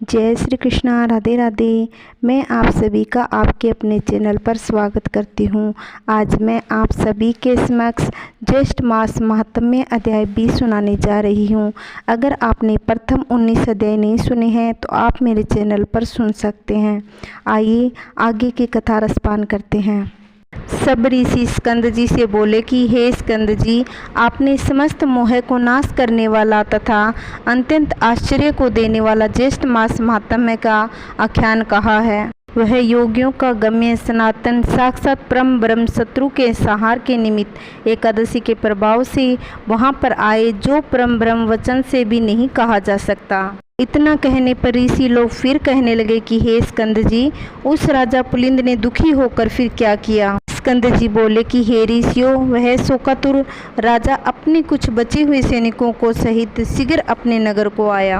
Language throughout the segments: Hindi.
जय श्री कृष्णा, राधे राधे। मैं आप सभी का आपके अपने चैनल पर स्वागत करती हूँ। आज मैं आप सभी के समक्ष ज्येष्ठ मास महात्म्य अध्याय 20 सुनाने जा रही हूँ। अगर आपने प्रथम 19 अध्याय नहीं सुने हैं तो आप मेरे चैनल पर सुन सकते हैं। आइए आगे की कथा रसपान करते हैं। सब ऋषि स्कंद जी से बोले कि हे स्कंद जी, आपने समस्त मोह को नाश करने वाला तथा अत्यंत आश्चर्य को देने वाला ज्येष्ठ मास महात्म्य का आख्यान कहा है। वह योगियों का गम्य सनातन साक्षात परम ब्रह्म शत्रु के संहार के निमित्त एकादशी के प्रभाव से वहां पर आए, जो परम ब्रह्म वचन से भी नहीं कहा जा सकता। इतना कहने पर ऋषि लोग फिर कहने लगे कि हे स्कंद जी, उस राजा पुलिंद ने दुखी होकर फिर क्या किया। स्कंद जी बोले कि हे ऋषियों, वह शोकातुर राजा अपने कुछ बचे हुए सैनिकों को सहित शीघ्र अपने नगर को आया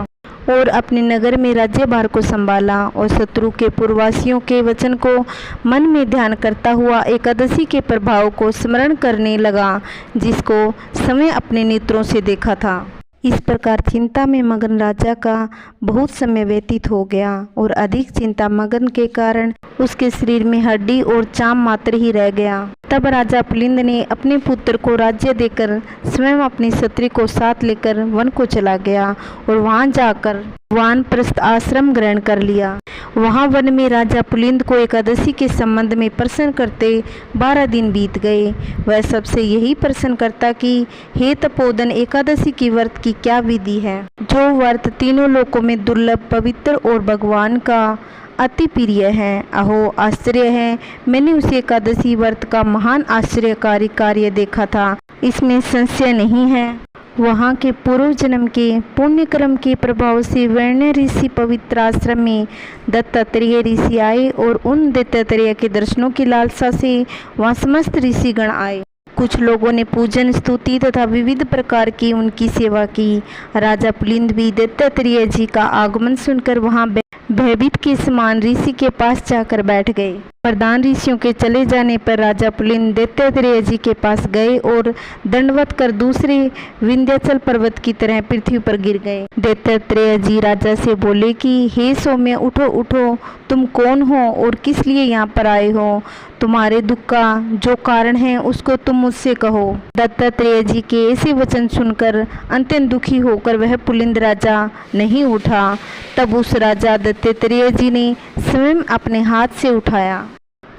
और अपने नगर में राज्यभार को संभाला और शत्रु के पूर्ववासियों के वचन को मन में ध्यान करता हुआ एकादशी के प्रभाव को स्मरण करने लगा, जिसको समय अपने नेत्रों से देखा था। इस प्रकार चिंता में मगन राजा का बहुत समय व्यतीत हो गया और अधिक चिंता मगन के कारण उसके शरीर में हड्डी और चाम मात्र ही रह गया। तब राजा पुलिंद ने अपने पुत्र को राज्य देकर स्वयं अपनी स्त्री को साथ लेकर वन को चला गया और वहां जाकर वानप्रस्थ आश्रम ग्रहण कर लिया। वहां वन में राजा पुलिंद को एकादशी के संबंध में प्रश्न करते 12 दिन बीत गए। वह सबसे यही प्रश्न करता कि हे तपोधन, एकादशी की व्रत की क्या विधि है, जो व्रत तीनों लोकों में दुर्लभ, पवित्र और भगवान का अति प्रिय है। अहो आश्चर्य है, मैंने उस एकादशी व्रत का महान आश्चर्यकारी कार्य देखा था, इसमें संशय नहीं है। वहाँ के पूर्व जन्म के पुण्य कर्म के प्रभाव से वैण्य ऋषि पवित्र आश्रम में दत्तात्रेय ऋषि आए और उन दत्तात्रेय के दर्शनों की लालसा से वहाँ समस्त ऋषिगण आए। कुछ लोगों ने पूजन, स्तुति तथा विविध प्रकार की उनकी सेवा की। राजा पुलिंद भी दत्तात्रेय जी का आगमन सुनकर वहाँ भयभीत के समान ऋषि के पास जाकर बैठ गए। प्रधान ऋषियों के चले जाने पर राजा पुलिंद दत्तात्रेय जी के पास गए और दंडवत कर दूसरे विंध्याचल पर्वत की तरह पृथ्वी पर गिर गए। दत्तात्रेय जी राजा से बोले कि हे सौम्य, उठो उठो, तुम कौन हो और किस लिए यहाँ पर आए हो। तुम्हारे दुख का जो कारण है उसको तुम मुझसे कहो। दत्तात्रेय जी के ऐसे वचन सुनकर अत्यंत दुखी होकर वह पुलिंद राजा नहीं उठा। तब उस राजा दत्तात्रेय जी ने स्वयं अपने हाथ से उठाया।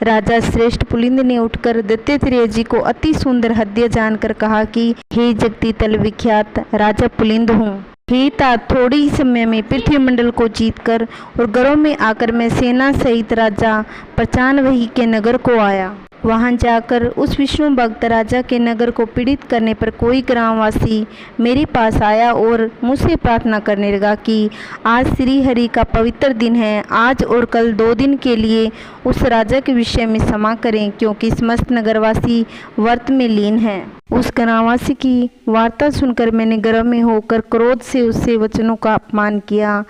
राजा श्रेष्ठ पुलिंद ने उठकर दत्तात्रेय जी को अति सुंदर हृदय जानकर कहा कि हे जगती तल विख्यात राजा पुलिंद हूँ। हे तात, थोड़े ही समय में पृथ्वी मंडल को जीतकर और गरों में आकर मैं सेना सहित राजा प्रचानवही के नगर को आया। वहां जाकर उस विष्णु भक्त राजा के नगर को पीड़ित करने पर कोई ग्रामवासी मेरे पास आया और मुझसे प्रार्थना करने लगा कि आज श्री हरि का पवित्र दिन है, आज और कल 2 दिन के लिए उस राजा के विषय में क्षमा करें, क्योंकि समस्त नगरवासी व्रत में लीन हैं। उस ग्रामवासी की वार्ता सुनकर मैंने गर्व में होकर क्रोध से उससे वचनों का अपमान किया।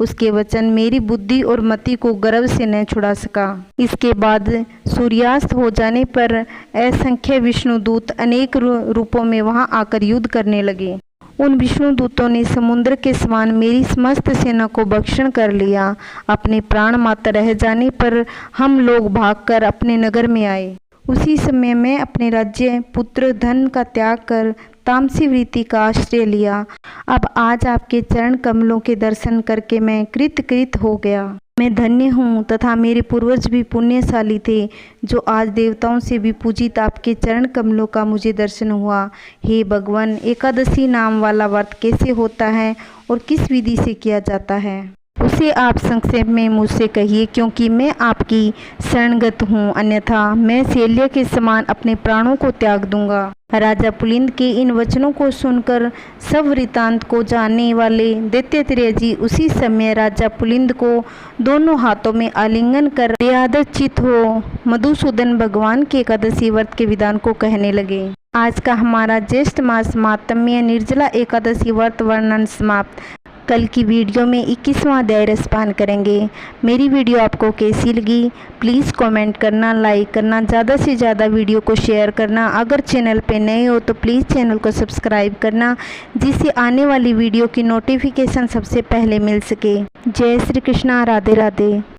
उसके वचन मेरी बुद्धि और मति को गर्व से न छुड़ा सका। इसके बाद सूर्यास्त हो जाने पर असंख्य विष्णु दूत अनेक रूपों में वहां आकर युद्ध करने लगे। उन विष्णु दूतों ने समुद्र के समान मेरी समस्त सेना को भक्षण कर लिया। अपने प्राण मात्र रह जाने पर हम लोग भागकर अपने नगर में आए। उसी समय मैं अपने राज्य, पुत्र, धन का त्याग कर तामसी वृत्ति का आश्रय लिया। अब आज आपके चरण कमलों के दर्शन करके मैं कृत हो गया। मैं धन्य हूँ तथा मेरे पूर्वज भी पुण्यशाली थे, जो आज देवताओं से भी पूजित आपके चरण कमलों का मुझे दर्शन हुआ। हे भगवान, एकादशी नाम वाला व्रत कैसे होता है और किस विधि से किया जाता है, उसे आप संक्षेप में मुझसे कहिए, क्योंकि मैं आपकी शरणगत हूँ, अन्यथा मैं शैल्य के समान अपने प्राणों को त्याग दूंगा। राजा पुलिंद के इन वचनों को सुनकर सब वृतांत को जानने वाले दत्तात्रेय जी उसी समय राजा पुलिंद को दोनों हाथों में आलिंगन कर दयादचित हो मधुसूदन भगवान के एकादशी व्रत के विधान को कहने लगे। आज का हमारा ज्येष्ठ मास महात्म्य निर्जला एकादशी व्रत वर्णन समाप्त। कल की वीडियो में 21वां अध्याय रसपान करेंगे। मेरी वीडियो आपको कैसी लगी प्लीज़ कमेंट करना, लाइक करना, ज़्यादा से ज़्यादा वीडियो को शेयर करना। अगर चैनल पे नए हो तो प्लीज़ चैनल को सब्सक्राइब करना, जिससे आने वाली वीडियो की नोटिफिकेशन सबसे पहले मिल सके। जय श्री कृष्णा, राधे राधे।